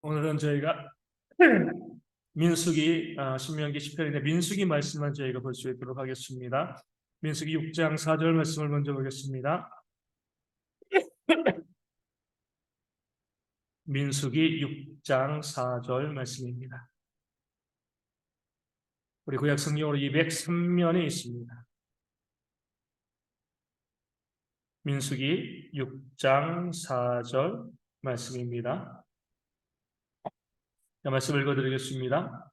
오늘은 저희가 민수기 신명기 10편인데 민수기 말씀만 저희가 볼 수 있도록 하겠습니다. 민수기 6장 4절 말씀을 먼저 보겠습니다. 민수기 6장 4절 말씀입니다. 우리 구약 성경으로 203면에 있습니다. 민수기 6장 4절 말씀입니다. 말씀 읽어드리겠습니다.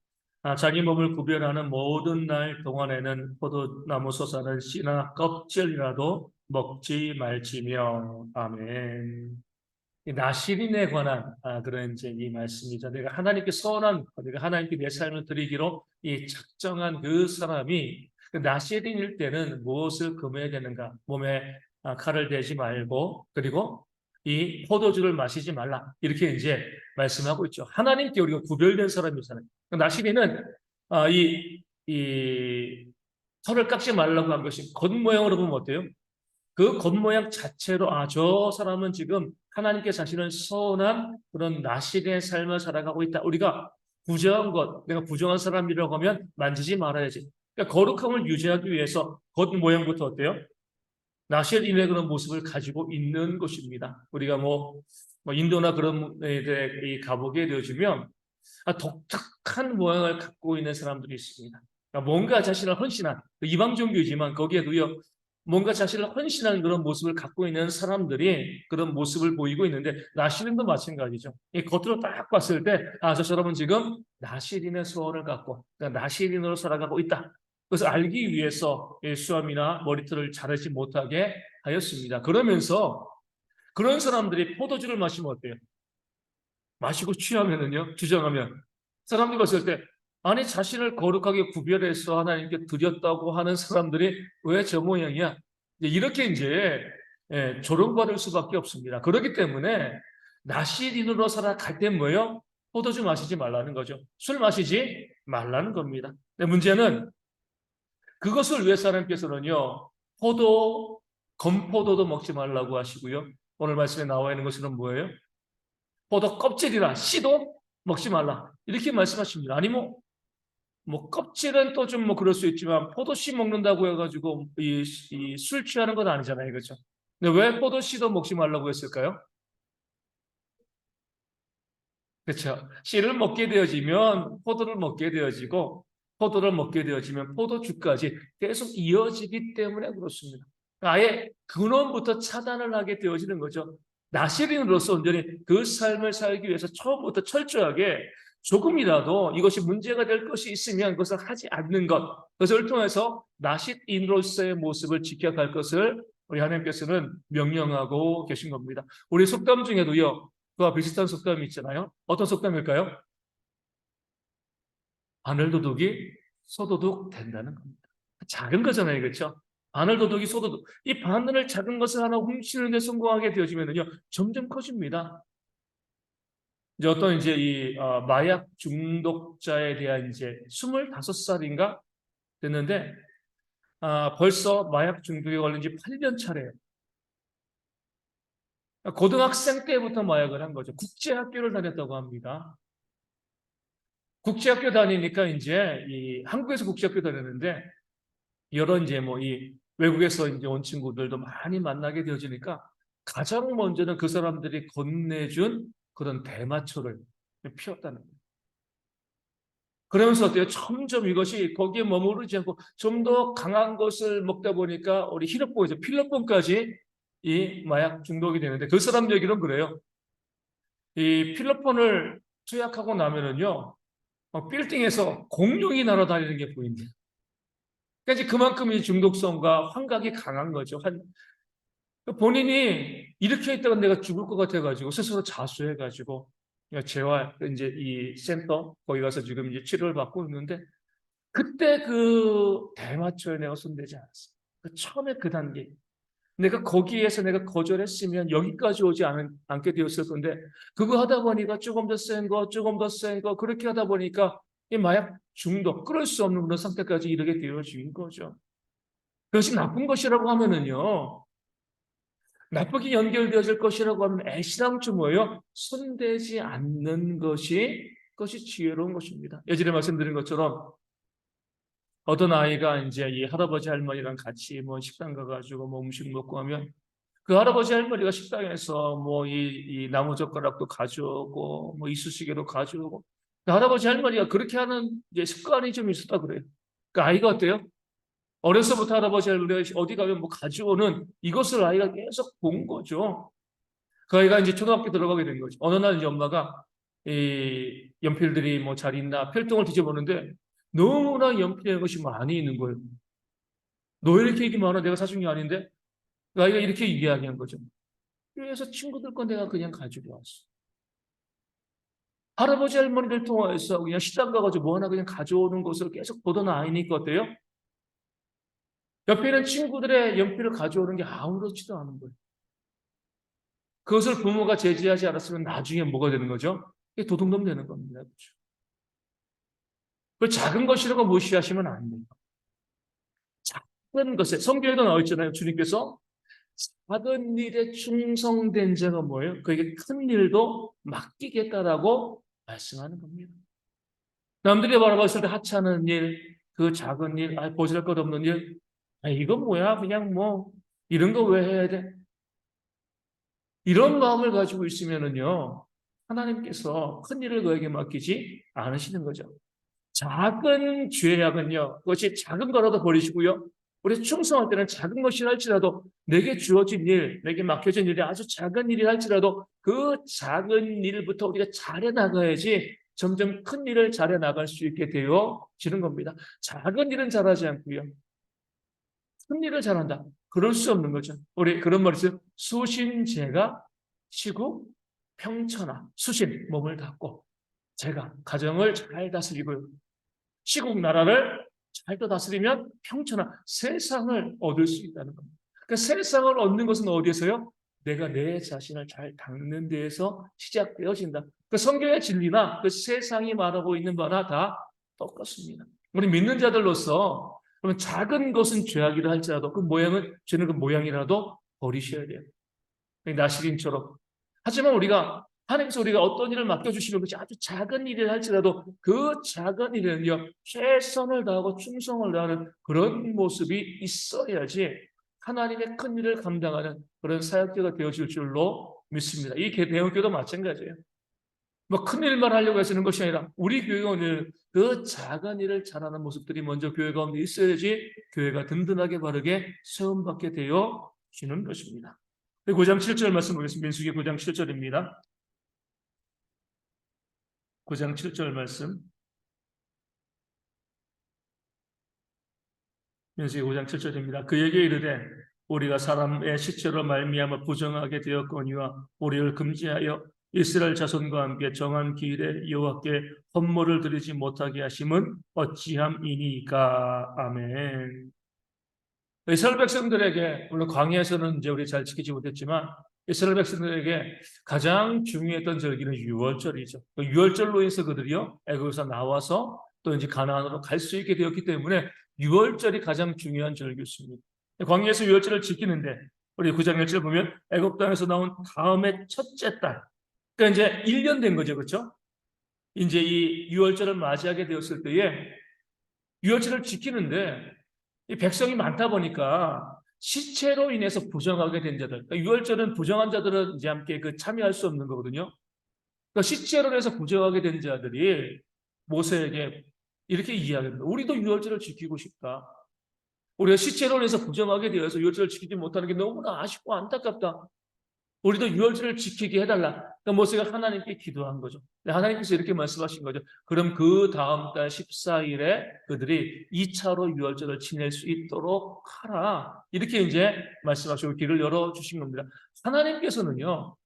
자기 몸을 구별하는 모든 날 동안에는 포도나무 솟아는 씨나 껍질이라도 먹지 말지며. 아멘. 나실인에 관한 그런 이제 이 말씀이죠. 내가 하나님께 선한, 내가 하나님께 내 삶을 드리기로 이 작정한 그 사람이 나실인일 때는 무엇을 금해야 되는가? 몸에 칼을 대지 말고, 그리고 이 포도주를 마시지 말라. 이렇게 이제 말씀하고 있죠. 하나님께 우리가 구별된 사람이잖아요. 나실인은 이 털을 깎지 말라고 한 것이 겉모양으로 보면 어때요? 그 겉모양 자체로 저 사람은 지금 하나님께 자신을 선한 그런 나실의 삶을 살아가고 있다. 우리가 부정한 것, 내가 부정한 사람이라고 하면 만지지 말아야지. 그러니까 거룩함을 유지하기 위해서 겉모양부터 어때요? 나실인의 그런 모습을 가지고 있는 것입니다. 우리가 뭐 인도나 그런 데 가보게 되어지면 독특한 모양을 갖고 있는 사람들이 있습니다. 그러니까 뭔가 자신을 헌신한 이방 종교이지만 거기에도요 뭔가 자신을 헌신한 그런 모습을 갖고 있는 사람들이 그런 모습을 보이고 있는데 나실인도 마찬가지죠. 이 겉으로 딱 봤을 때 저 사람은 지금 나실인의 소원을 갖고 그러니까 나실인으로 살아가고 있다. 그래서 알기 위해서 수염이나 머리털을 자르지 못하게 하였습니다. 그러면서 그런 사람들이 포도주를 마시면 어때요? 마시고 취하면은요, 주장하면 사람들이 봤을 때 아니 자신을 거룩하게 구별해서 하나님께 드렸다고 하는 사람들이 왜 저 모양이야? 이렇게 이제 조롱받을 수밖에 없습니다. 그렇기 때문에 나실인으로 살아갈 때 뭐예요? 포도주 마시지 말라는 거죠. 술 마시지 말라는 겁니다. 근데 문제는 그것을 위해서 하나님께서는요, 건포도도 먹지 말라고 하시고요. 오늘 말씀에 나와 있는 것은 뭐예요? 포도 껍질이나 씨도 먹지 말라. 이렇게 말씀하십니다. 아니, 껍질은 또 좀 그럴 수 있지만, 포도씨 먹는다고 해가지고, 술 취하는 건 아니잖아요. 그렇죠? 근데 왜 포도씨도 먹지 말라고 했을까요? 그렇죠. 씨를 먹게 되어지면 포도를 먹게 되어지고, 포도를 먹게 되어지면 포도주까지 계속 이어지기 때문에 그렇습니다. 아예 근원부터 차단을 하게 되어지는 거죠. 나시린으로서 온전히 그 삶을 살기 위해서 처음부터 철저하게 조금이라도 이것이 문제가 될 것이 있으면 그것을 하지 않는 것, 그것을 통해서 나시린으로서의 모습을 지켜갈 것을 우리 하나님께서는 명령하고 계신 겁니다. 우리 속담 중에도요, 그와 비슷한 속담이 있잖아요. 어떤 속담일까요? 바늘도둑이 소도둑 된다는 겁니다. 작은 거잖아요. 그렇죠? 바늘도둑이 소도둑. 이 바늘을 작은 것을 하나 훔치는 데 성공하게 되어지면요 점점 커집니다. 이제 어떤 이제 마약 중독자에 대한 이제 25살인가 됐는데 벌써 마약 중독에 걸린 지 8년 차래요. 고등학생 때부터 마약을 한 거죠. 국제학교를 다녔다고 합니다. 국제학교 다니니까 이제 한국에서 국제학교 다녔는데 여러 이제 이 외국에서 이제 온 친구들도 많이 만나게 되어지니까 가장 먼저는 그 사람들이 건네준 그런 대마초를 피웠다는 거예요. 그러면서 어때요? 점점 이것이 거기에 머무르지 않고 좀 더 강한 것을 먹다 보니까 우리 히로뽕이죠. 필로폰까지 이 마약 중독이 되는데 그 사람 얘기는 그래요. 이 필로폰을 투약하고 나면은요, 빌딩에서 공룡이 날아다니는 게 보인대요. 그러니까 이제 그만큼 이 중독성과 환각이 강한 거죠. 본인이 이렇게 있다가 내가 죽을 것 같아가지고 스스로 자수해가지고 재활 이제 이 센터 거기 가서 지금 이제 치료를 받고 있는데 그때 그 대마초에 내가 손대지 않았어. 처음에 그 단계. 내가 거기에서 내가 거절했으면 여기까지 오지 않게 되었을 건데 그거 하다 보니까 조금 더 센 거, 조금 더 센 거 그렇게 하다 보니까 이 마약 중독, 끊을 수 없는 그런 상태까지 이르게 되어진 거죠. 그것이 나쁜 것이라고 하면은요. 나쁘게 연결되어질 것이라고 하면 애시당초 뭐예요? 손대지 않는 그것이 지혜로운 것입니다. 예전에 말씀드린 것처럼 어떤 아이가 이제 이 할아버지 할머니랑 같이 뭐 식당 가가지고 뭐 음식 먹고 하면 그 할아버지 할머니가 식당에서 뭐 이 나무젓가락도 가져오고 뭐 이쑤시개도 가져오고 그 할아버지 할머니가 그렇게 하는 이제 습관이 좀 있었다 그래요. 그 아이가 어때요? 어려서부터 할아버지 할머니가 어디 가면 뭐 가져오는 이것을 아이가 계속 본 거죠. 그 아이가 이제 초등학교 들어가게 된 거죠. 어느 날 이제 엄마가 이 연필들이 뭐 잘 있나 필통을 뒤져보는데 너무나 연필의 것이 많이 있는 거예요. 너 왜 이렇게 얘기 많아? 내가 사준 게 아닌데? 그 아이가 이렇게 이야기한 거죠. 그래서 친구들 건 내가 그냥 가지고 왔어. 할아버지 할머니를 통해서 그냥 시장 가가지고 뭐 하나 그냥 가져오는 것을 계속 보던 아이니까 어때요? 옆에 있는 친구들의 연필을 가져오는 게 아무렇지도 않은 거예요. 그것을 부모가 제지하지 않았으면 나중에 뭐가 되는 거죠? 이게 도둑놈 되는 겁니다. 그렇죠? 그 작은 것이라고 무시하시면 안 돼요. 작은 것에 성경에도 나와 있잖아요. 주님께서 작은 일에 충성된 자가 뭐예요? 그에게 큰 일도 맡기겠다라고 말씀하는 겁니다. 남들이 바라봤을 때 하찮은 일, 그 작은 일, 보잘것없는 일, 이건 뭐야? 그냥 뭐 이런 거 왜 해야 돼? 이런 마음을 가지고 있으면은요, 하나님께서 큰 일을 그에게 맡기지 않으시는 거죠. 작은 죄악은요, 그것이 작은 거라도 버리시고요. 우리 충성할 때는 작은 것이라 할지라도 내게 주어진 일, 내게 맡겨진 일이 아주 작은 일이 할지라도 그 작은 일부터 우리가 잘해 나가야지 점점 큰 일을 잘해 나갈 수 있게 되어지는 겁니다. 작은 일은 잘하지 않고요. 큰 일을 잘한다. 그럴 수 없는 거죠. 우리 그런 말이 있어요. 수신제가 치고 평천하. 수신, 몸을 닫고 제가 가정을 잘 다스리고요. 시국 나라를 잘 다스리면 평천하 세상을 얻을 수 있다는 겁니다. 그 세상을 얻는 것은 어디에서요? 내가 내 자신을 잘 닦는 데에서 시작되어진다. 그 성경의 진리나 그 세상이 말하고 있는 바나 다 똑같습니다. 우리 믿는 자들로서 그러면 작은 것은 죄악이라 할지라도 그 모양은 죄는 그 모양이라도 버리셔야 돼요. 나시린처럼. 하지만 하나님께서 우리가 어떤 일을 맡겨주시는 것이 아주 작은 일을 할지라도 그 작은 일에는요, 최선을 다하고 충성을 다하는 그런 모습이 있어야지 하나님의 큰 일을 감당하는 그런 사역자가 되어질 줄로 믿습니다. 이 대형교도 마찬가지예요. 뭐 큰 일만 하려고 하시는 것이 아니라 우리 교회가 오늘 그 작은 일을 잘하는 모습들이 먼저 교회 가운데 있어야지 교회가 든든하게 바르게 세움받게 되어지는 것입니다. 9장 7절 말씀 보겠습니다. 민수기 9장 7절입니다. 9장 7절 말씀. 민수기 5장 7절입니다. 그에게 이르되 우리가 사람의 시체로 말미암아 부정하게 되었거니와 우리를 금지하여 이스라엘 자손과 함께 정한 기일에 여호와께 헌물을 드리지 못하게 하심은 어찌함이니까. 아멘. 이스라엘 백성들에게 물론 광야에서는 이제 우리 잘 지키지 못했지만 이스라엘 백성들에게 가장 중요했던 절기는 유월절이죠. 그 유월절로 해서 그들이요 애굽에서 나와서 또 이제 가나안으로 갈 수 있게 되었기 때문에 유월절이 가장 중요한 절기였습니다. 광야에서 유월절을 지키는데 우리 9장 1절 보면 애굽 땅에서 나온 다음에 첫째 달, 그러니까 이제 1년 된 거죠, 그렇죠? 이제 이 유월절을 맞이하게 되었을 때에 유월절을 지키는데 이 백성이 많다 보니까 시체로 인해서 부정하게 된 자들, 그러니까 유월절은 부정한 자들은 이제 함께 참여할 수 없는 거거든요. 그러니까 시체로 인해서 부정하게 된 자들이 모세에게 이렇게 이야기합니다. 우리도 유월절을 지키고 싶다. 우리가 시체로 인해서 부정하게 되어서 유월절을 지키지 못하는 게 너무나 아쉽고 안타깝다. 우리도 유월절을 지키게 해달라. 그러니까 모세가 하나님께 기도한 거죠. 하나님께서 이렇게 말씀하신 거죠. 그럼 그 다음 달 14일에 그들이 2차로 유월절을 지낼 수 있도록 하라. 이렇게 이제 말씀하시고 길을 열어주신 겁니다. 하나님께서는요,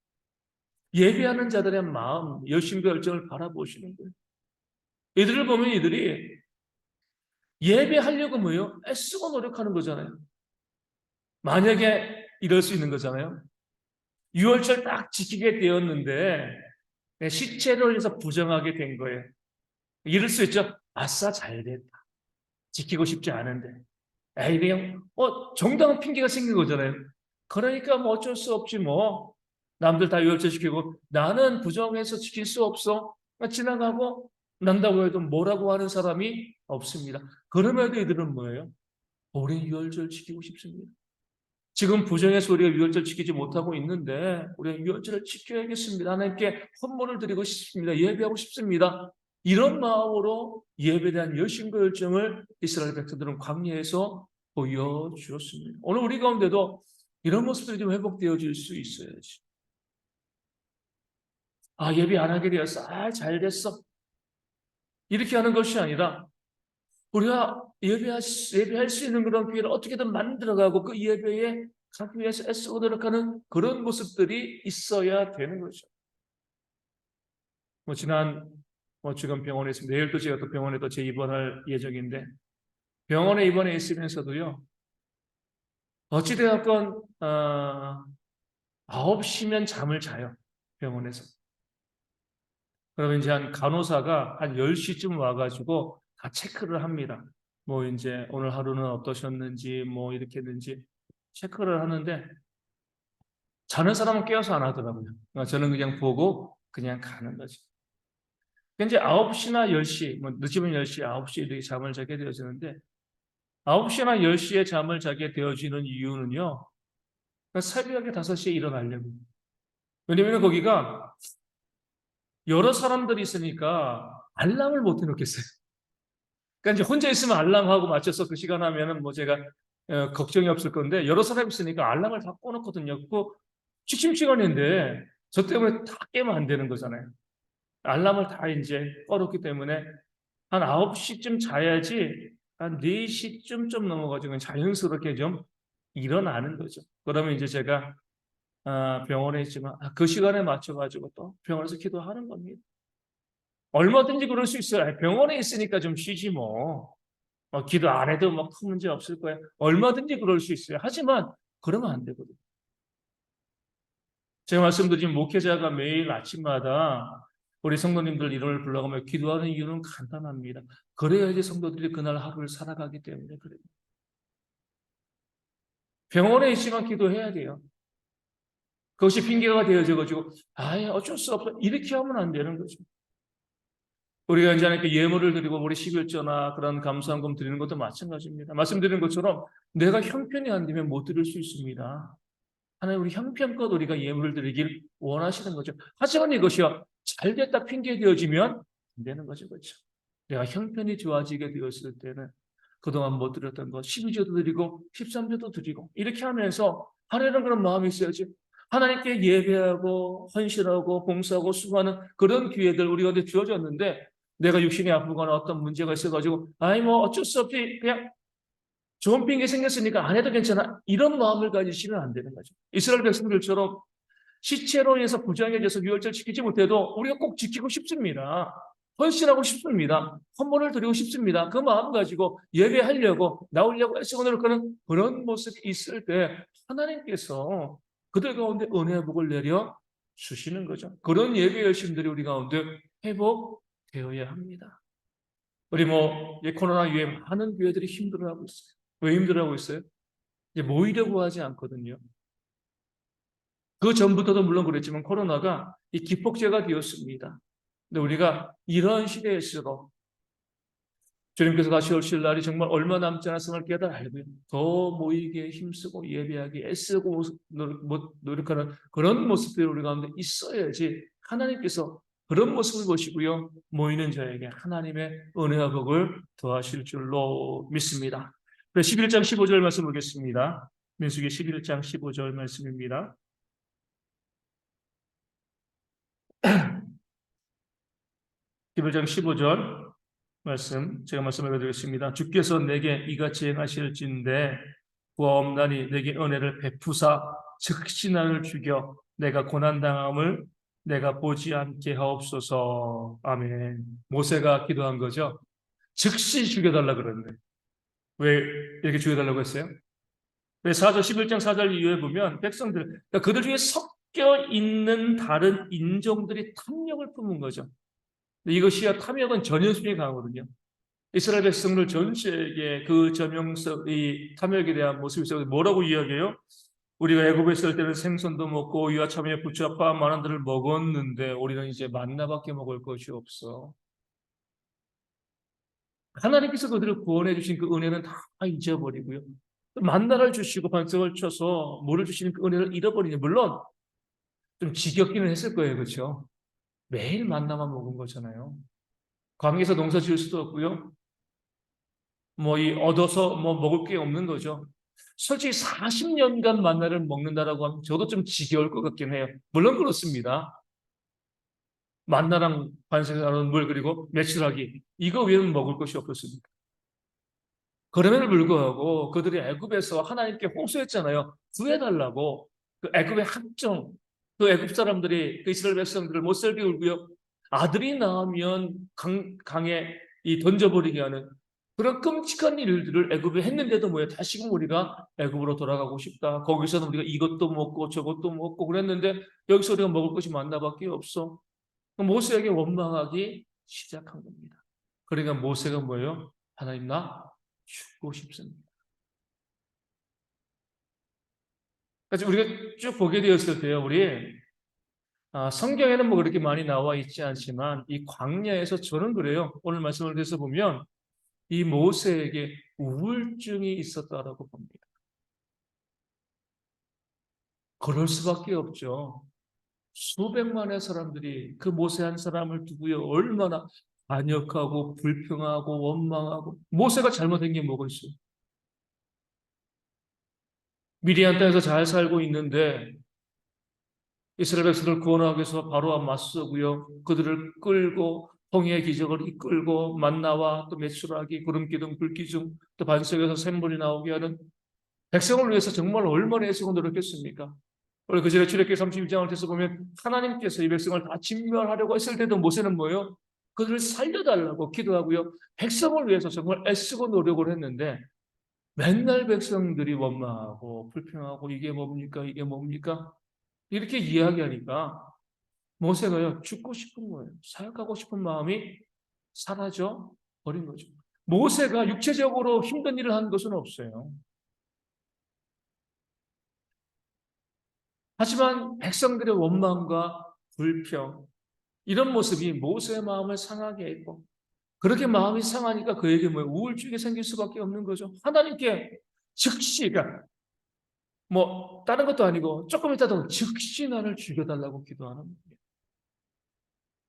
예배하는 자들의 마음, 열심과 열정을 바라보시는 거예요. 이들을 보면 이들이 예배하려고 뭐예요? 애쓰고 노력하는 거잖아요. 만약에 이럴 수 있는 거잖아요. 유월절 딱 지키게 되었는데 시체로 인해서 부정하게 된 거예요. 이럴 수 있죠. 아싸 잘됐다. 지키고 싶지 않은데. 에이 그냥 정당한 핑계가 생긴 거잖아요. 그러니까 뭐 어쩔 수 없지 뭐. 남들 다 유월절시키고 나는 부정해서 지킬 수 없어. 지나가고 난다고 해도 뭐라고 하는 사람이 없습니다. 그럼에도 이들은 뭐예요? 우린 유월절 지키고 싶습니다. 지금 부정해서 우리가 유월절 지키지 못하고 있는데 우리가 유월절을 지켜야겠습니다. 하나님께 헌물을 드리고 싶습니다. 예배하고 싶습니다. 이런 마음으로 예배에 대한 열심과 열정을 이스라엘 백성들은 광야에서 보여주었습니다. 오늘 우리 가운데도 이런 모습들이 좀 회복되어질 수 있어야지. 아, 예배 안 하게 되었어. 아, 잘 됐어. 이렇게 하는 것이 아니라 우리가 예배할 수 있는 그런 기회를 어떻게든 만들어가고 그 예배에 가기 위해서 애쓰고 노력하는 그런 모습들이 있어야 되는 거죠. 지금 병원에 있습니다. 내일 또 제가 또 병원에 또 재입원할 예정인데 병원에 입원해 있으면서도요. 어찌되었건 9시면 잠을 자요. 병원에서. 그러면 이제 한 간호사가 한 10시쯤 와가지고 다 체크를 합니다. 뭐 이제 오늘 하루는 어떠셨는지 뭐 이렇게 했는지 체크를 하는데 자는 사람은 깨워서 안 하더라고요. 저는 그냥 보고 그냥 가는 거죠. 이제 9시나 10시, 뭐 늦으면 10시, 9시 이렇게 잠을 자게 되어지는데 9시나 10시에 잠을 자게 되어지는 이유는요. 새벽에 5시에 일어나려고. 왜냐면 거기가 여러 사람들이 있으니까 알람을 못 해놓겠어요. 그러니까 이제 혼자 있으면 알람하고 맞춰서 그 시간 하면은 뭐 제가 걱정이 없을 건데 여러 사람이 있으니까 알람을 다 꺼놓거든요. 그 취침 시간인데 저 때문에 다 깨면 안 되는 거잖아요. 알람을 다 이제 꺼놓기 때문에 한 9시쯤 자야지 한 4시쯤 좀 넘어가지고 자연스럽게 좀 일어나는 거죠. 그러면 이제 제가 병원에 있지만 그 시간에 맞춰가지고 또 병원에서 기도하는 겁니다. 얼마든지 그럴 수 있어요. 병원에 있으니까 좀 쉬지 뭐. 기도 안 해도 뭐 큰 문제 없을 거야. 얼마든지 그럴 수 있어요. 하지만 그러면 안 되거든요. 제가 말씀드린 목회자가 매일 아침마다 우리 성도님들 이름을 불러가며 기도하는 이유는 간단합니다. 그래야지 성도들이 그날 하루를 살아가기 때문에 그래요. 병원에 있지만 기도해야 돼요. 그것이 핑계가 되어져가지고 아예 어쩔 수 없어. 이렇게 하면 안 되는 거죠. 우리가 이제 하나님께 예물을 드리고 우리 11조나 그런 감사한금 드리는 것도 마찬가지입니다. 말씀드린 것처럼 내가 형편이 안 되면 못 드릴 수 있습니다. 하나님 우리 형편껏 우리가 예물을 드리길 원하시는 거죠. 하지만 이것이요. 잘됐다 핑계 되어지면 안 되는 거죠. 그렇죠. 내가 형편이 좋아지게 되었을 때는 그동안 못 드렸던 것 12조도 드리고 13조도 드리고 이렇게 하면서 하려는 그런 마음이 있어야지. 하나님께 예배하고 헌신하고 봉사하고 수고하는 그런 기회들 우리가 주어졌는데 내가 육신이 아프거나 어떤 문제가 있어가지고 아이 뭐 어쩔 수 없이 그냥 좋은 핑계 생겼으니까 안 해도 괜찮아. 이런 마음을 가지시면 안 되는 거죠. 이스라엘 백성들처럼 시체로 인해서 부정해져서 유월절 지키지 못해도 우리가 꼭 지키고 싶습니다. 헌신하고 싶습니다. 헌물을 드리고 싶습니다. 그 마음 가지고 예배하려고 나오려고 애쓰고 노력하는 그런 모습이 있을 때 하나님께서 그들 가운데 은혜의 복을 내려 주시는 거죠. 그런 예배 열심들이 우리 가운데 회복되어야 합니다. 우리 코로나 이후에 많은 교회들이 힘들어하고 있어요. 왜 힘들어하고 있어요? 이제 모이려고 하지 않거든요. 그 전부터도 물론 그랬지만 코로나가 이 기폭제가 되었습니다. 근데 우리가 이런 시대일수록 주님께서 다시 오실 날이 정말 얼마 남지 않았음을 깨달아 알고요. 더 모이기에 힘쓰고 예배하기에 애쓰고 노력하는 그런 모습들이 우리 가운데 있어야지 하나님께서 그런 모습을 보시고요. 모이는 자에게 하나님의 은혜와 복을 더하실 줄로 믿습니다. 11장 15절 말씀 보겠습니다. 민수기 11장 15절 말씀입니다. 11장 15절 말씀 제가 말씀해 드리겠습니다. 주께서 내게 이같이 행하실진대 구하옵나니 내게 은혜를 베푸사 즉시 나를 죽여 내가 고난당함을 내가 보지 않게 하옵소서. 아멘. 모세가 기도한 거죠. 즉시 죽여달라 그러는데 왜 이렇게 죽여달라고 했어요? 왜 11장 4절 이후에 보면 백성들 그러니까 그들 중에 섞여 있는 다른 인종들이 탐욕을 품은 거죠. 이것이야 탐욕은 전연수에 강하거든요. 이스라엘 백성들 전체에게 그 전형성, 이 탐욕에 대한 모습이 있어서 뭐라고 이야기해요? 우리가 애굽에 있을 때는 생선도 먹고 오이와 참외, 부추와 파 많은 들을 먹었는데 우리는 이제 만나밖에 먹을 것이 없어. 하나님께서 그들을 구원해 주신 그 은혜는 다 잊어버리고요. 만나를 주시고 반석을 쳐서 물을 주시는 그 은혜를 잃어버리니 물론 좀 지겹기는 했을 거예요. 그렇죠? 매일 만나만 먹은 거잖아요. 광야에서 농사 지을 수도 없고요. 뭐 이 얻어서 뭐 먹을 게 없는 거죠. 솔직히 40년간 만나를 먹는다라고 하면 저도 좀 지겨울 것 같긴 해요. 물론 그렇습니다. 만나랑 반석이라는 물 그리고 메추라기 이거 외에는 먹을 것이 없었습니다. 그럼에도 불구하고 그들이 애굽에서 하나님께 호소했잖아요. 구해달라고. 그 애굽의 함정, 그 애굽 사람들이 그 이스라엘 백성들을 못 살게 울고요. 아들이 낳으면 강에 이 던져버리게 하는 그런 끔찍한 일들을 애굽에 했는데도 뭐예요? 다시금 우리가 애굽으로 돌아가고 싶다. 거기서는 우리가 이것도 먹고 저것도 먹고 그랬는데 여기서 우리가 먹을 것이 만나밖에 없어. 모세에게 원망하기 시작한 겁니다. 그러니까 모세가 뭐예요? 하나님 나 죽고 싶습니다. 그래서 우리가 쭉 보게 되었을 때요, 우리 성경에는 뭐 그렇게 많이 나와 있지 않지만 이 광야에서 저는 그래요. 오늘 말씀을 드려서 보면 이 모세에게 우울증이 있었다라고 봅니다. 그럴 수밖에 없죠. 수백만의 사람들이 그 모세 한 사람을 두고요, 얼마나 반역하고 불평하고 원망하고 모세가 잘못한 게 뭐가 있어요? 미디안 땅에서 잘 살고 있는데 이스라엘 백성을 구원하기 위해서 바로와 맞서고요. 그들을 끌고 홍해의 기적을 이끌고 만나와 또 메추라기, 구름 기둥, 불 기둥, 또 반석에서 샘물이 나오게 하는 백성을 위해서 정말 얼마나 애쓰고 노력했습니까? 우리 그 전에 출애굽기 32장을 해서 보면 하나님께서 이 백성을 다 진멸하려고 했을 때도 모세는 뭐예요? 그들을 살려달라고 기도하고요. 백성을 위해서 정말 애쓰고 노력을 했는데 맨날 백성들이 원망하고 불평하고 이게 뭡니까? 이게 뭡니까? 이렇게 이야기하니까 모세가요, 죽고 싶은 거예요. 사역하고 싶은 마음이 사라져 버린 거죠. 모세가 육체적으로 힘든 일을 한 것은 없어요. 하지만 백성들의 원망과 불평, 이런 모습이 모세의 마음을 상하게 했고, 그렇게 마음이 상하니까 그에게 뭐 우울증이 생길 수밖에 없는 거죠. 하나님께 즉시, 그러니까 뭐 다른 것도 아니고 조금 있다도 즉시 나를 죽여달라고 기도하는 거예요.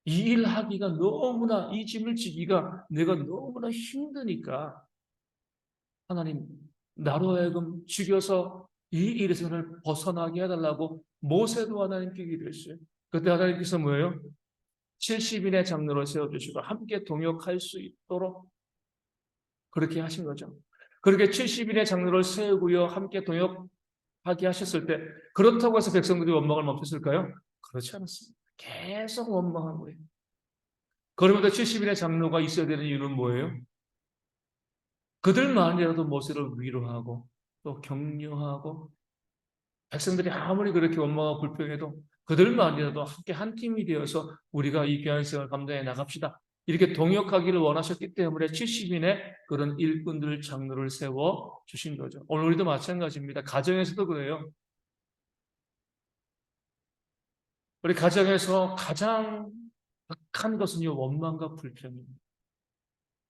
이 일 하기가 너무나 이 짐을 지기가 내가 너무나 힘드니까 하나님 나로 하여금 죽여서 이 일에서 나를 벗어나게 해달라고 모세도 하나님께 기도했어요. 그때 하나님께서 뭐예요? 70인의 장로를 세워주시고 함께 동역할 수 있도록 그렇게 하신 거죠. 그렇게 70인의 장로를 세우고요. 함께 동역하게 하셨을 때 그렇다고 해서 백성들이 원망을 멈췄을까요? 그렇지 않았습니다. 계속 원망한 거예요. 그러면서 70인의 장로가 있어야 되는 이유는 뭐예요? 그들만이라도 모세를 위로하고 또 격려하고 백성들이 아무리 그렇게 원망하고 불평해도 그들만이라도 함께 한 팀이 되어서 우리가 이 귀한 생을 감당해 나갑시다. 이렇게 동역하기를 원하셨기 때문에 70인의 그런 일꾼들 장로를 세워 주신 거죠. 오늘 우리도 마찬가지입니다. 가정에서도 그래요. 우리 가정에서 가장 악한 것은요, 원망과 불평입니다.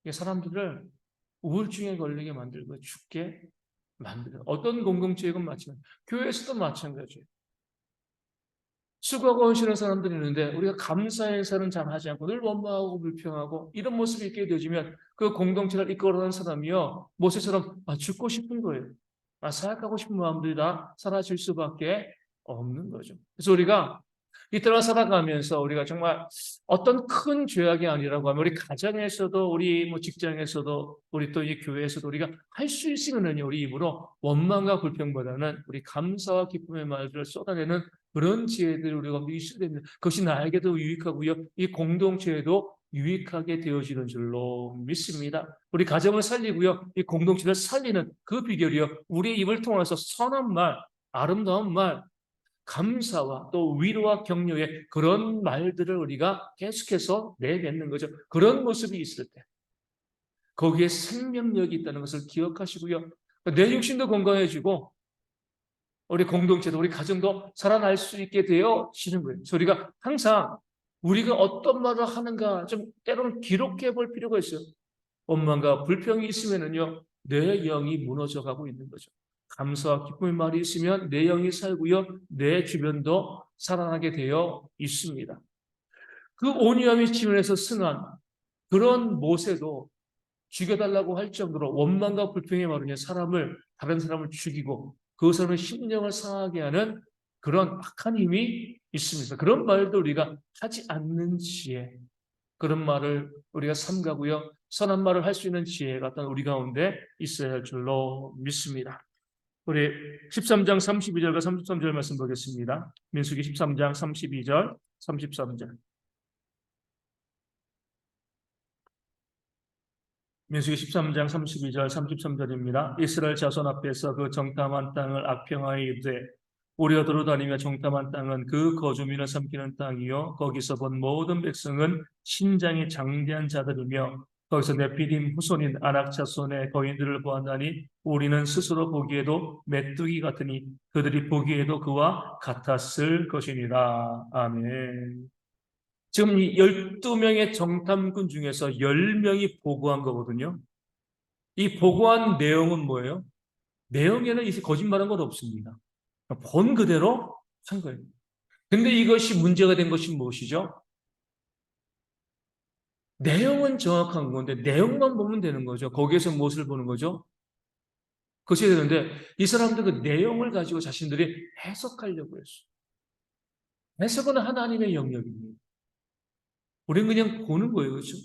이게 사람들을 우울증에 걸리게 만들고 죽게 만드는 어떤 공동체이건 마찬가지. 교회에서도 마찬가지예요. 수고하고 헌신하는 사람들이 있는데 우리가 감사 인사는 잘 하지 않고 늘 원망하고 불평하고 이런 모습이 있게 되어지면 그 공동체를 이끌어가는 사람이요 모세처럼 죽고 싶은 거예요. 사역하고 싶은 마음들이 다 사라질 수밖에 없는 거죠. 그래서 우리가 이 땅을 살아가면서 우리가 정말 어떤 큰 죄악이 아니라고 하면 우리 가정에서도 우리 뭐 직장에서도 우리 또 이 교회에서도 우리가 할 수 있으면은요 우리 입으로 원망과 불평보다는 우리 감사와 기쁨의 말들을 쏟아내는 그런 지혜들을 우리가 있어야 됩니다. 그것이 나에게도 유익하고요 이 공동체에도 유익하게 되어지는 줄로 믿습니다. 우리 가정을 살리고요 이 공동체를 살리는 그 비결이요 우리의 입을 통해서 선한 말, 아름다운 말 감사와 또 위로와 격려의 그런 말들을 우리가 계속해서 내뱉는 거죠. 그런 모습이 있을 때 거기에 생명력이 있다는 것을 기억하시고요. 내 육신도 건강해지고 우리 공동체도 우리 가정도 살아날 수 있게 되어지는 거예요. 그래서 우리가 항상 우리가 어떤 말을 하는가 좀 때로는 기록해 볼 필요가 있어요. 원망과 불평이 있으면은요, 내 영이 무너져 가고 있는 거죠. 감사와 기쁨의 말이 있으면 내 영이 살고요, 내 주변도 살아나게 되어 있습니다. 그 온유함이 지면에서 승한 그런 모세도 죽여달라고 할 정도로 원망과 불평의 말은 다른 사람을 죽이고 그 사람의 심령을 상하게 하는 그런 악한 힘이 있습니다. 그런 말도 우리가 하지 않는 지혜, 그런 말을 우리가 삼가고요, 선한 말을 할 수 있는 지혜가 우리 가운데 있어야 할 줄로 믿습니다. 우리 13장 32절과 33절 말씀 보겠습니다. 민수기 13장 32절, 33절. 민수기 13장 32절 33절입니다. 이스라엘 자손 앞에서 그 정탐한 땅을 악평하여 이르되 우리가 돌아다니며 정탐한 땅은 그 거주민을 삼키는 땅이요 거기서 본 모든 백성은 신장이 장대한 자들이며 거기서 네피림 후손인 아낙 자손의 거인들을 보았나니 우리는 스스로 보기에도 메뚜기 같으니 그들이 보기에도 그와 같았을 것이니라. 아멘. 지금 이 12명의 정탐꾼 중에서 10명이 보고한 거거든요. 이 보고한 내용은 뭐예요? 내용에는 이제 거짓말한 건 없습니다. 본 그대로 한 거예요. 근데 이것이 문제가 된 것이 무엇이죠? 내용은 정확한 건데 내용만 보면 되는 거죠. 거기에서 무엇을 보는 거죠? 그것이 되는데 이 사람들 그 내용을 가지고 자신들이 해석하려고 했어요. 해석은 하나님의 영역입니다. 우리는 그냥 보는 거예요. 그렇죠?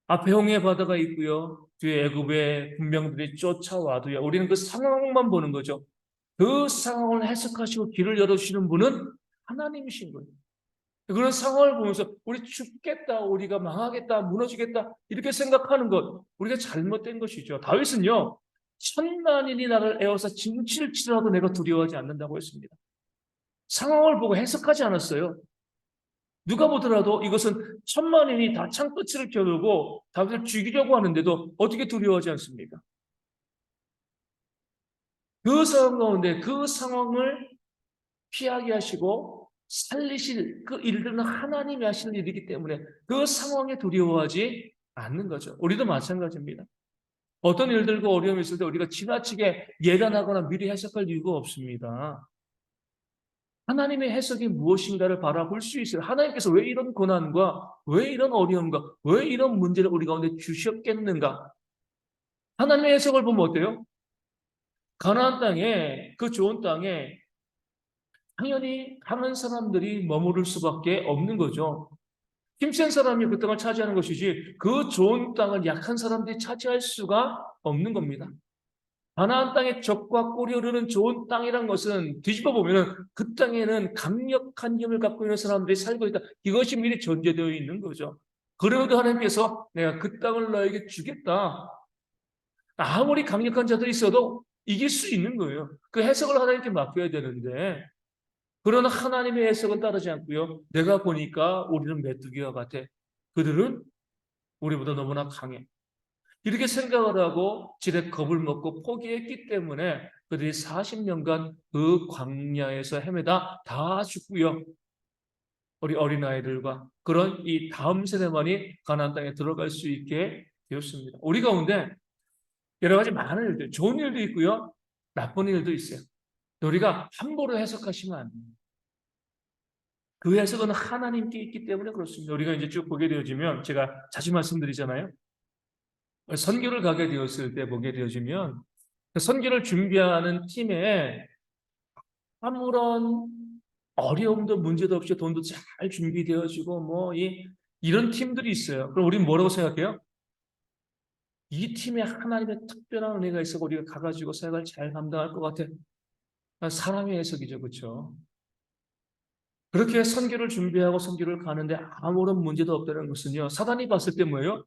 앞에 홍해 바다가 있고요. 뒤에 애굽의 군병들이 쫓아와도요. 우리는 그 상황만 보는 거죠. 그 상황을 해석하시고 길을 열어주시는 분은 하나님이신 거예요. 그런 상황을 보면서 우리 죽겠다, 우리가 망하겠다, 무너지겠다 이렇게 생각하는 것, 우리가 잘못된 것이죠. 다윗은요. 천만인이 나를 에워싸 진치를 치더라도 내가 두려워하지 않는다고 했습니다. 상황을 보고 해석하지 않았어요. 누가 보더라도 이것은 천만인이 다 창끝을 겨누고 다윗을 죽이려고 하는데도 어떻게 두려워하지 않습니까? 그 상황 가운데 그 상황을 피하게 하시고 살리실 그 일들은 하나님이 하실 일이기 때문에 그 상황에 두려워하지 않는 거죠. 우리도 마찬가지입니다. 어떤 일들과 어려움이 있을 때 우리가 지나치게 예단하거나 미리 해석할 이유가 없습니다. 하나님의 해석이 무엇인가를 바라볼 수 있어요. 하나님께서 왜 이런 고난과 왜 이런 어려움과 왜 이런 문제를 우리 가운데 주셨겠는가? 하나님의 해석을 보면 어때요? 가나안 땅에, 그 좋은 땅에 당연히 강한 사람들이 머무를 수밖에 없는 거죠. 힘센 사람이 그 땅을 차지하는 것이지 그 좋은 땅을 약한 사람들이 차지할 수가 없는 겁니다. 가나안 땅의 적과 꿀이 흐르는 좋은 땅이란 것은 뒤집어 보면은 그 땅에는 강력한 힘을 갖고 있는 사람들이 살고 있다. 이것이 미리 전제되어 있는 거죠. 그래도 하나님께서 내가 그 땅을 너에게 주겠다. 아무리 강력한 자들이 있어도 이길 수 있는 거예요. 그 해석을 하나님께 맡겨야 되는데 그러나 하나님의 해석은 따르지 않고요. 내가 보니까 우리는 메뚜기와 같아. 그들은 우리보다 너무나 강해. 이렇게 생각을 하고 지레 겁을 먹고 포기했기 때문에 그들이 40년간 그 광야에서 헤매다 다 죽고요. 우리 어린아이들과 그런 이 다음 세대만이 가나안 땅에 들어갈 수 있게 되었습니다. 우리 가운데 여러 가지 많은 일들, 좋은 일도 있고요. 나쁜 일도 있어요. 우리가 함부로 해석하시면 안 돼요. 그 해석은 하나님께 있기 때문에 그렇습니다. 우리가 이제 쭉 보게 되어지면 제가 자주 말씀드리잖아요. 선교를 가게 되었을 때 보게 되어지면 선교를 준비하는 팀에 아무런 어려움도 문제도 없이 돈도 잘 준비되어지고 이런 팀들이 있어요. 그럼 우리는 뭐라고 생각해요? 이 팀에 하나님의 특별한 은혜가 있어 우리가 가가지고 사역을 잘 감당할 것 같아. 사람의 해석이죠, 그렇죠? 그렇게 선교를 준비하고 선교를 가는데 아무런 문제도 없다는 것은요. 사단이 봤을 때 뭐예요?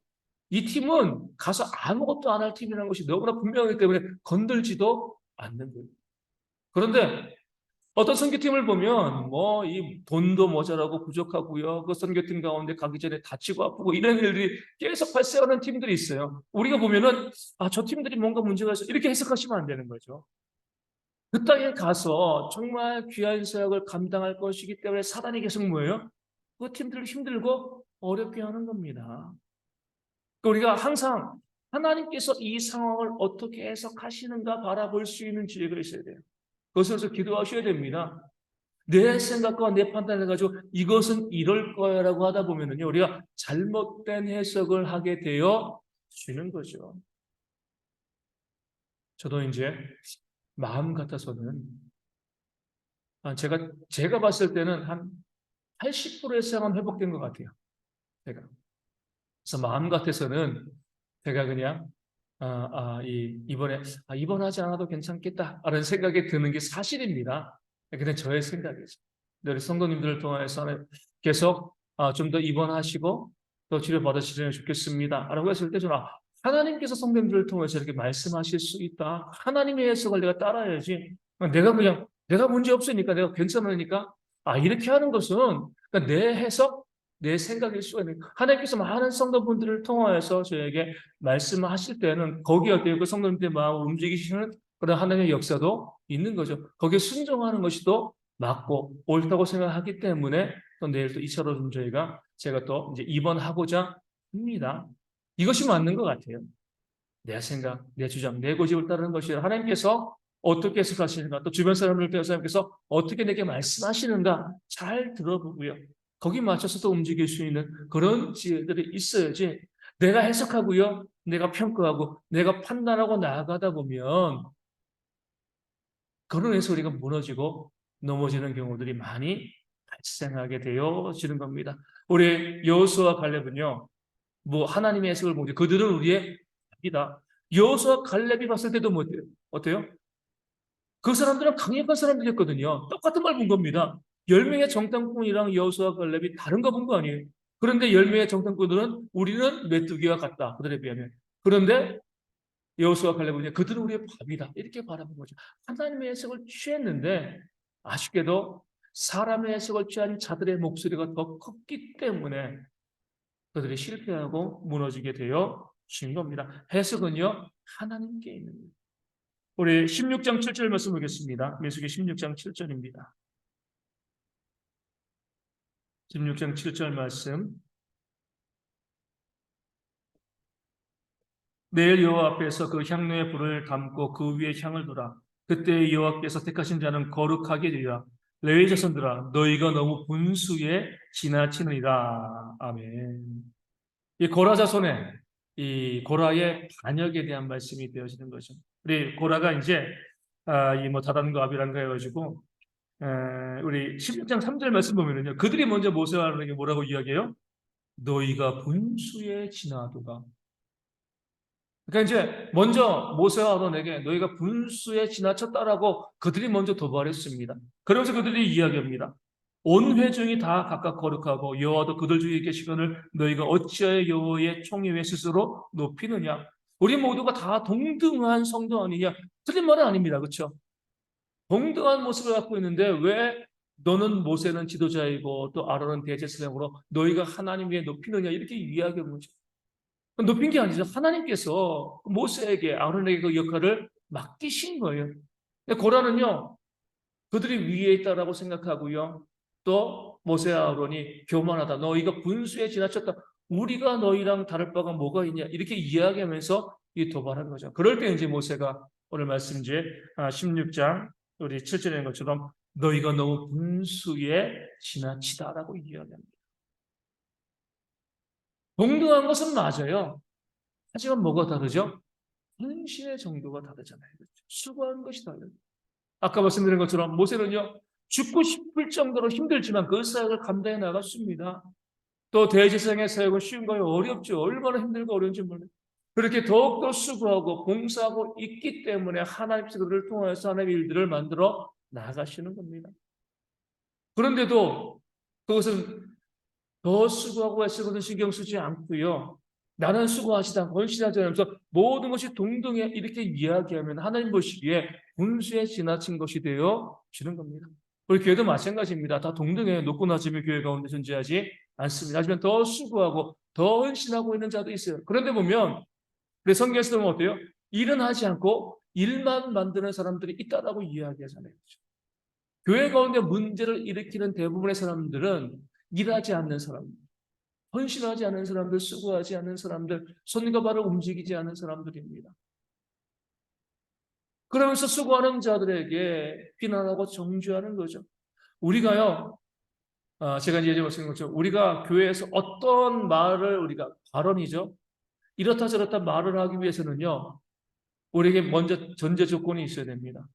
이 팀은 가서 아무것도 안 할 팀이라는 것이 너무나 분명하기 때문에 건들지도 않는 거예요. 그런데 어떤 선교팀을 보면 이 돈도 모자라고 부족하고요. 그 선교팀 가운데 가기 전에 다치고 아프고 이런 일들이 계속 발생하는 팀들이 있어요. 우리가 보면은 저 팀들이 뭔가 문제가 있어 이렇게 해석하시면 안 되는 거죠. 그 땅에 가서 정말 귀한 사역을 감당할 것이기 때문에 사단이 계속 뭐예요? 그 팀들을 힘들고 어렵게 하는 겁니다. 그러니까 우리가 항상 하나님께서 이 상황을 어떻게 해석하시는가 바라볼 수 있는 지혜가 있어야 돼요. 그것을 기도하셔야 됩니다. 내 생각과 내 판단을 가지고 이것은 이럴 거야라고 하다 보면은요, 우리가 잘못된 해석을 하게 되어 지는 거죠. 저도 이제 마음 같아서는 제가 봤을 때는 한 80% 이상은 회복된 것 같아요. 제가. 그래서 마음 같아서는 제가 그냥 이번에 입원하지 않아도 괜찮겠다라는 생각이 드는 게 사실입니다. 근데 저의 생각이죠. 우리 성도님들을 통해서 계속 좀 더 입원하시고 또 치료 받으시면 좋겠습니다라고 했을 때 저는 하나님께서 성도님들을 통해서 이렇게 말씀하실 수 있다. 하나님의 해석을 내가 따라야지. 내가 문제 없으니까 내가 괜찮으니까 이렇게 하는 것은 그러니까 내 해석 내 생각일 수가 있는 하나님께서 많은 성도분들을 통하여서 저에게 말씀하실 때는 거기에 어때요? 그 성도님들의 마음을 움직이시는 그런 하나님의 역사도 있는 거죠. 거기에 순종하는 것이 또 맞고 옳다고 생각하기 때문에 또 내일 또 2차로 좀 제가 또 이제 입원하고자 합니다. 이것이 맞는 것 같아요. 내 생각, 내 주장, 내 고집을 따르는 것이 하나님께서 어떻게 해석하시는가, 또 주변 사람들을 통해서 하나님께서 어떻게 내게 말씀하시는가 잘 들어보고요. 거기 맞춰서 또 움직일 수 있는 그런 지혜들이 있어야지 내가 해석하고요, 내가 평가하고, 내가 판단하고 나아가다 보면 그런 에서 우리가 무너지고 넘어지는 경우들이 많이 발생하게 되어지는 겁니다. 우리 여호수아 갈렙은요, 뭐 하나님의 해석을 보죠. 그들은 우리의 답이다. 여호수아 갈렙이 봤을 때도 뭐 어때요? 그 사람들은 강력한 사람들이었거든요. 똑같은 걸 본 겁니다. 10명의 정탐꾼이랑 여호수아 갈렙이 다른 거 본 거 아니에요. 그런데 10명의 정탐꾼들은 우리는 메뚜기와 같다. 그들에 비하면. 그런데 여호수아 갈렙은 그들은 우리의 밥이다. 이렇게 바라본 거죠. 하나님의 해석을 취했는데 아쉽게도 사람의 해석을 취한 자들의 목소리가 더 컸기 때문에 그들이 실패하고 무너지게 되어 진 겁니다. 해석은요, 하나님께 있는 거예요. 우리 16장 7절 말씀 보겠습니다. 민수기 16장 7절입니다. 16장 7절 말씀. 내일 여호와 앞에서 그 향로의 불을 담고 그 위에 향을 두라. 그때 여호와께서 택하신 자는 거룩하게 되리라. 레위 자손들아, 너희가 너무 분수에 지나치느니라. 아멘. 이 고라 자손의 이 고라의 반역에 대한 말씀이 되어지는 거죠. 우리 고라가 이제 이 뭐 다단과 아비란가 해가지고 우리 16장 3절 말씀 보면은요, 그들이 먼저 모세와 아론에게 뭐라고 이야기해요? 너희가 분수에 지나도가. 그러니까 이제 먼저 모세와 아론에게 너희가 분수에 지나쳤다라고 그들이 먼저 도발했습니다. 그러면서 그들이 이야기합니다. 온 회중이 다 각각 거룩하고 여호와도 그들 중에 계시거늘 너희가 어찌하여 여호와의 총회에 스스로 높이느냐? 우리 모두가 다 동등한 성도 아니냐? 틀린 말은 아닙니다. 그렇죠? 동등한 모습을 갖고 있는데 왜 너는 모세는 지도자이고 또 아론은 대제사장으로 너희가 하나님 위에 높이느냐? 이렇게 이야기하는 거죠. 높인 게 아니죠. 하나님께서 모세에게 아론에게 그 역할을 맡기신 거예요. 근데 고라는요, 그들이 위에 있다라고 생각하고요. 또 모세와 아론이 교만하다. 너희가 분수에 지나쳤다. 우리가 너희랑 다를 바가 뭐가 있냐. 이렇게 이야기하면서 이 도발하는 거죠. 그럴 때 이제 모세가 오늘 말씀 이제 16장 우리 7절에 있는 것처럼 너희가 너무 분수에 지나치다라고 이야기합니다. 동등한 것은 맞아요. 하지만 뭐가 다르죠? 헌신의 정도가 다르잖아요. 그렇죠? 수고하는 것이 달라요. 아까 말씀드린 것처럼 모세는요, 죽고 싶을 정도로 힘들지만 그 사역을 감당해 나갔습니다. 또 대제사장의 사역은 쉬운가요? 어렵죠. 얼마나 힘들고 어려운지 몰라요. 그렇게 더욱더 수고하고 봉사하고 있기 때문에 하나님께서 그들을 통해서 하나님의 일들을 만들어 나가시는 겁니다. 그런데도 그것은 더 수고하고 애쓰고는 신경 쓰지 않고요. 나는 수고하시지 않고 헌신하지 않으면서 모든 것이 동등해 이렇게 이야기하면 하나님 보시기에 분수에 지나친 것이 되어지는 겁니다. 우리 교회도 마찬가지입니다. 다 동등해 높고 낮음의 교회 가운데 존재하지 않습니다. 하지만 더 수고하고 더 헌신하고 있는 자도 있어요. 그런데 보면 우리 성경에서 보면 어때요? 일은 하지 않고 일만 만드는 사람들이 있다라고 이야기하잖아요. 교회 가운데 문제를 일으키는 대부분의 사람들은 일하지 않는 사람들, 헌신하지 않는 사람들, 수고하지 않는 사람들, 손과 발을 움직이지 않는 사람들입니다. 그러면서 수고하는 자들에게 비난하고 정죄하는 거죠. 우리가요, 제가 이제 말씀드린 것처럼 우리가 교회에서 어떤 말을 우리가 발언이죠. 이렇다 저렇다 말을 하기 위해서는요, 우리에게 먼저 전제 조건이 있어야 됩니다.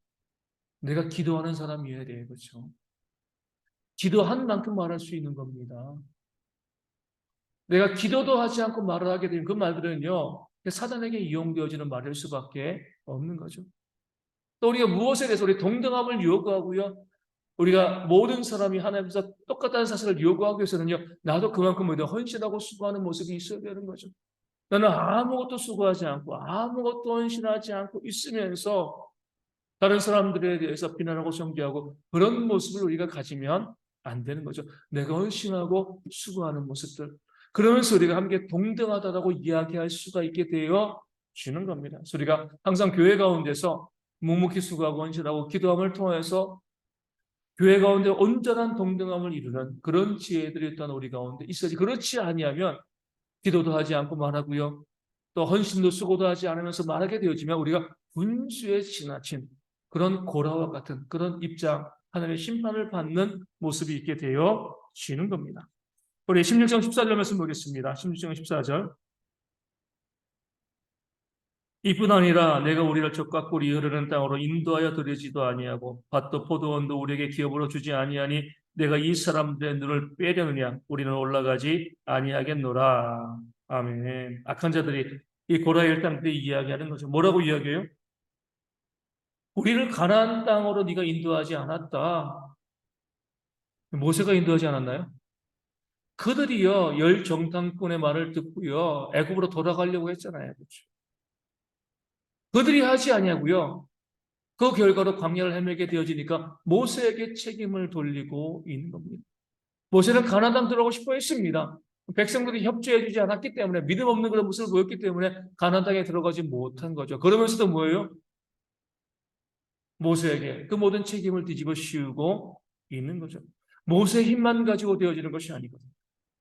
내가 기도하는 사람이어야 돼요. 그렇죠? 기도한 만큼 말할 수 있는 겁니다. 내가 기도도 하지 않고 말을 하게 되면 그 말들은요, 사단에게 이용되어지는 말일 수밖에 없는 거죠. 또 우리가 무엇에 대해서 우리 동등함을 요구하고요, 우리가 모든 사람이 하나님께서 똑같다는 사실을 요구하기 위해서는요, 나도 그만큼 헌신하고 수고하는 모습이 있어야 되는 거죠. 나는 아무것도 수고하지 않고 아무것도 헌신하지 않고 있으면서 다른 사람들에 대해서 비난하고 정죄하고 그런 모습을 우리가 가지면 안 되는 거죠. 내가 헌신하고 수고하는 모습들. 그러면서 우리가 함께 동등하다고 이야기할 수가 있게 되어 주는 겁니다. 그래서 우리가 항상 교회 가운데서 묵묵히 수고하고 헌신하고 기도함을 통해서 교회 가운데 온전한 동등함을 이루는 그런 지혜들이 일단 우리 가운데 있어야지. 그렇지 아니하면 기도도 하지 않고 말하고요. 또 헌신도 수고도 하지 않으면서 말하게 되어지면 우리가 분수에 지나친 그런 고라와 같은 그런 입장, 하나님의 심판을 받는 모습이 있게 되어지는 겁니다. 우리 16장 14절 말씀 보겠습니다. 16장 14절. 이뿐 아니라 내가 우리를 적과 꿀이 흐르는 땅으로 인도하여 들이지도 아니하고 밭도 포도원도 우리에게 기업으로 주지 아니하니 내가 이 사람들의 눈을 빼려느냐 우리는 올라가지 아니하겠노라. 아멘. 악한 자들이 이 고라의 일당들이 이야기하는 거죠. 뭐라고 이야기해요? 우리를 가나안 땅으로 네가 인도하지 않았다. 모세가 인도하지 않았나요? 그들이요 열 정탐꾼의 말을 듣고요 애굽으로 돌아가려고 했잖아요. 그렇죠? 그들이 하지 아니하고요. 그 결과로 광야를 헤매게 되어지니까 모세에게 책임을 돌리고 있는 겁니다. 모세는 가나안 땅 들어가고 싶어 했습니다. 백성들이 협조해 주지 않았기 때문에 믿음 없는 그런 모습을 보였기 때문에 가나안 땅에 들어가지 못한 거죠. 그러면서도 뭐예요? 모세에게 그 모든 책임을 뒤집어 씌우고 있는 거죠. 모세의 힘만 가지고 되어지는 것이 아니거든요.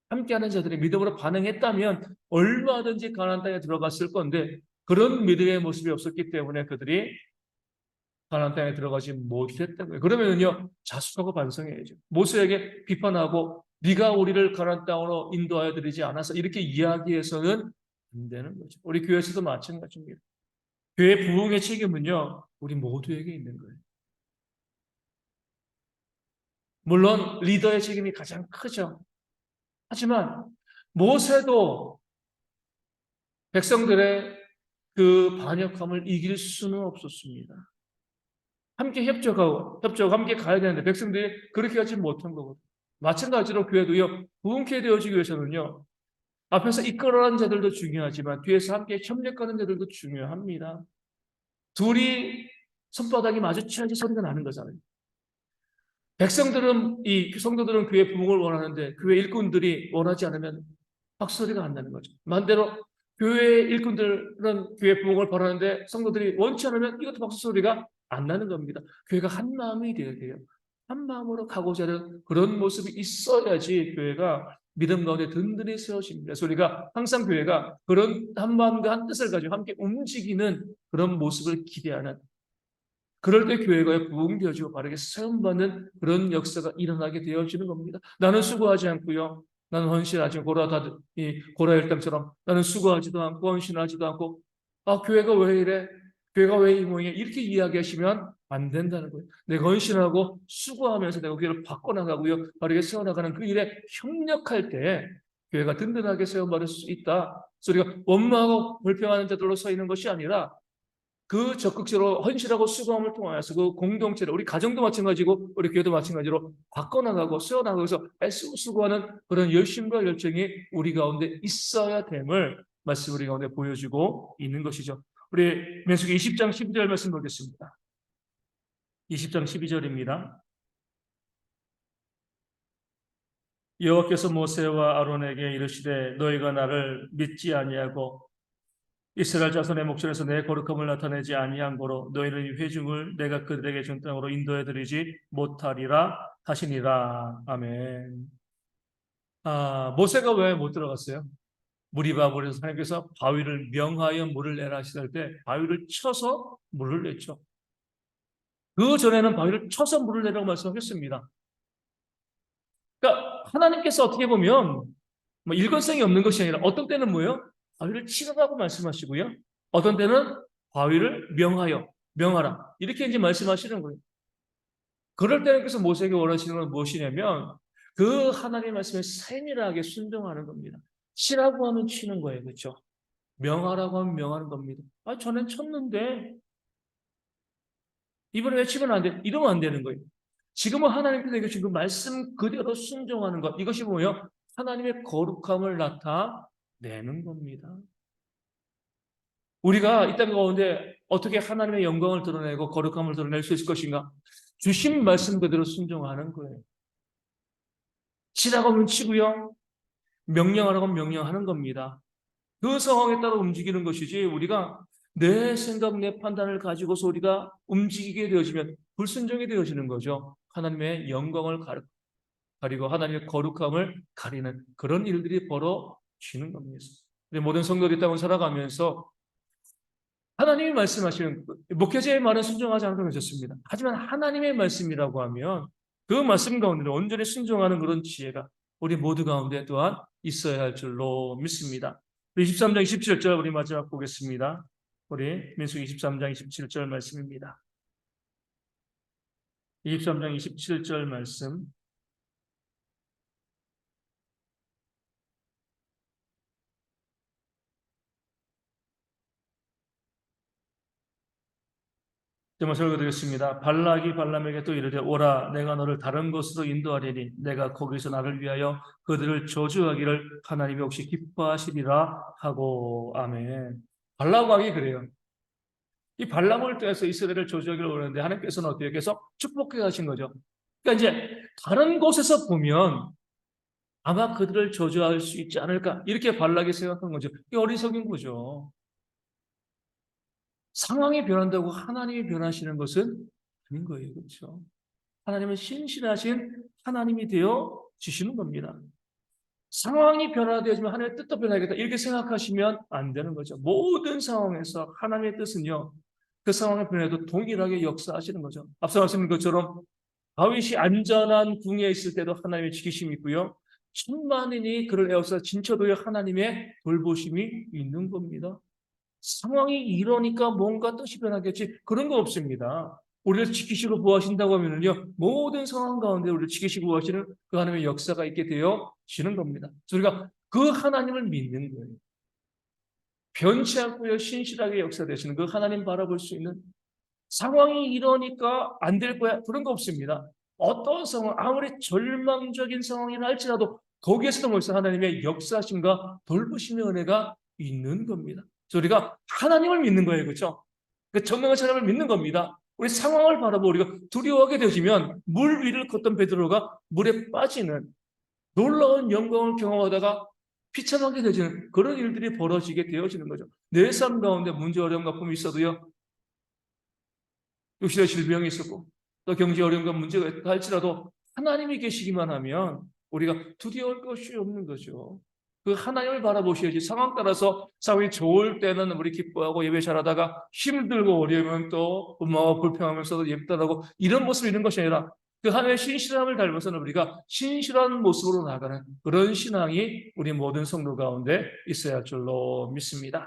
함께하는 자들이 믿음으로 반응했다면 얼마든지 가나안 땅에 들어갔을 건데 그런 믿음의 모습이 없었기 때문에 그들이 가나안 땅에 들어가지 못했던 거예요. 그러면요 자숙하고 반성해야죠. 모세에게 비판하고 네가 우리를 가나안 땅으로 인도하여 드리지 않아서 이렇게 이야기해서는 안 되는 거죠. 우리 교회에서도 마찬가지입니다. 교회 부흥의 책임은요 우리 모두에게 있는 거예요. 물론 리더의 책임이 가장 크죠. 하지만 모세도 백성들의 그 반역함을 이길 수는 없었습니다. 함께 함께 가야 되는데 백성들이 그렇게 하지 못한 거거든요. 마찬가지로 교회도요, 부흥케 되어지기 위해서는요, 앞에서 이끌어가는 자들도 중요하지만 뒤에서 함께 협력하는 자들도 중요합니다. 둘이 손바닥이 마주쳐야지 소리가 나는 거잖아요. 성도들은 교회 부흥을 원하는데 교회 일꾼들이 원하지 않으면 박수소리가 안 나는 거죠. 반대로 교회 일꾼들은 교회 부흥을 바라는데 성도들이 원치 않으면 이것도 박수소리가 안 나는 겁니다. 교회가 한 마음이 되어야 돼요. 한 마음으로 가고자 하는 그런 모습이 있어야지 교회가 믿음 가운데 든든히 세워집니다. 그래서 우리가 항상 교회가 그런 한 마음과 한 뜻을 가지고 함께 움직이는 그런 모습을 기대하는 그럴 때 교회가 부흥되어지고 바르게 세움받는 그런 역사가 일어나게 되어지는 겁니다. 나는 수고하지 않고요. 나는 헌신하지 않고 고라 일당처럼 나는 수고하지도 않고 헌신하지도 않고 교회가 왜 이래? 교회가 왜 이 모양이야? 이렇게 이야기하시면 안 된다는 거예요. 내가 헌신하고 수고하면서 내가 교회를 바꿔나가고요. 바르게 세워나가는 그 일에 협력할 때 교회가 든든하게 세워받을 수 있다. 그래서 우리가 원망하고 불평하는 자들로 서 있는 것이 아니라 그 적극적으로 헌신하고 수고함을 통하여서 그 공동체를 우리 가정도 마찬가지고 우리 교회도 마찬가지로 바꿔나가고 세워나가서 애쓰고 수고하는 그런 열심과 열정이 우리 가운데 있어야 됨을 말씀 우리 가운데 보여주고 있는 것이죠. 우리 민수기 20장 12절 말씀 보겠습니다. 20장 12절입니다. 여호와께서 모세와 아론에게 이르시되 너희가 나를 믿지 아니하고 이스라엘 자손의 목전에서 내 거룩함을 나타내지 아니한 거로 너희는 이 회중을 내가 그들에게 준 땅으로 인도해 드리지 못하리라 하시니라. 아멘. 모세가 왜 못 들어갔어요? 무리바물에서 하나님께서 바위를 명하여 물을 내라 하실 때 바위를 쳐서 물을 냈죠. 그 전에는 바위를 쳐서 물을 내라고 말씀하셨습니다. 그러니까 하나님께서 어떻게 보면 뭐 일관성이 없는 것이 아니라 어떤 때는 뭐예요? 바위를 치라고 말씀하시고요. 어떤 때는 바위를 명하라. 이렇게 이제 말씀하시는 거예요. 그럴 때는 그래서 모세에게 원하시는 건 무엇이냐면 그 하나님의 말씀에 세밀하게 순종하는 겁니다. 치라고 하면 치는 거예요. 그렇죠? 명하라고 하면 명하는 겁니다. 전엔 쳤는데 이번에 왜 치면 안 돼? 이러면 안 되는 거예요. 지금은 하나님께서 내게 지금 말씀 그대로 순종하는 것. 이것이 뭐예요? 하나님의 거룩함을 나타내는 겁니다. 우리가 이 땅 가운데 어떻게 하나님의 영광을 드러내고 거룩함을 드러낼 수 있을 것인가? 주신 말씀 그대로 순종하는 거예요. 치라고 하면 치고요. 명령하라고 하면 명령하는 겁니다. 그 상황에 따라 움직이는 것이지 우리가 내 생각, 내 판단을 가지고서 우리가 움직이게 되어지면 불순종이 되어지는 거죠. 하나님의 영광을 가리고 하나님의 거룩함을 가리는 그런 일들이 벌어지는 겁니다. 모든 성도들이 땅을 살아가면서 하나님이 말씀하시는 목회자의 말은 순종하지 않아도 괜찮습니다. 하지만 하나님의 말씀이라고 하면 그 말씀 가운데 온전히 순종하는 그런 지혜가 우리 모두 가운데 또한 있어야 할 줄로 믿습니다. 23장 27절 우리 마지막 보겠습니다. 우리 민수기 23장 27절 말씀입니다. 23장 27절 말씀. 제가 설교드리겠습니다. 발락이 발람에게 또 이르되 오라 내가 너를 다른 곳으로 인도하리니 내가 거기서 나를 위하여 그들을 저주하기를 하나님이 혹시 기뻐하시리라 하고. 아멘. 발락 왕이 그래요. 이 발람을 통해서 이스라엘을 저주하기를 원하는데 하나님께서는 어떻게 계속 축복해 가신 거죠. 그러니까 이제 다른 곳에서 보면 아마 그들을 저주할 수 있지 않을까 이렇게 발락이 생각한 거죠. 이게 어리석인 거죠. 상황이 변한다고 하나님이 변하시는 것은 아닌 거예요. 그렇죠? 하나님은 신실하신 하나님이 되어 주시는 겁니다. 상황이 변화되어지면 하나님의 뜻도 변하겠다 이렇게 생각하시면 안 되는 거죠. 모든 상황에서 하나님의 뜻은요. 그 상황의 변화에도 동일하게 역사하시는 거죠. 앞서 말씀드린 것처럼 다윗이 안전한 궁에 있을 때도 하나님의 지키심이 있고요. 천만인이 그를 에워싸 진처도에 하나님의 돌보심이 있는 겁니다. 상황이 이러니까 뭔가 뜻이 변하겠지 그런 거 없습니다. 우리를 지키시고 보호하신다고 하면요 모든 상황 가운데 우리를 지키시고 보호하시는 그 하나님의 역사가 있게 되어지는 겁니다. 우리가 그 하나님을 믿는 거예요. 변치 않고요 신실하게 역사되시는 그 하나님 바라볼 수 있는 상황이 이러니까 안 될 거야 그런 거 없습니다. 어떤 상황 아무리 절망적인 상황이라 할지라도 거기에서도 벌써 하나님의 역사심과 돌보심의 은혜가 있는 겁니다. 우리가 하나님을 믿는 거예요. 그렇죠? 그 전능하신 하나님을 믿는 겁니다. 우리 상황을 바라보고 우리가 두려워하게 되시면 물 위를 걷던 베드로가 물에 빠지는 놀라운 영광을 경험하다가 비참하게 되지는 그런 일들이 벌어지게 되어지는 거죠. 내 삶 가운데 문제 어려움과 아픔이 있어도요. 육신의 질병이 있었고 또 경제 어려움과 문제가 있다 할지라도 하나님이 계시기만 하면 우리가 두려울 것이 없는 거죠. 그 하나님을 바라보셔야지 상황 따라서 상황이 좋을 때는 우리 기뻐하고 예배 잘하다가 힘들고 어려우면 또 엄마와 불평하면서도 예배 따라하고 이런 모습이 있는 것이 아니라 그 하나님의 신실함을 닮아서는 우리가 신실한 모습으로 나아가는 그런 신앙이 우리 모든 성도 가운데 있어야 할 줄로 믿습니다.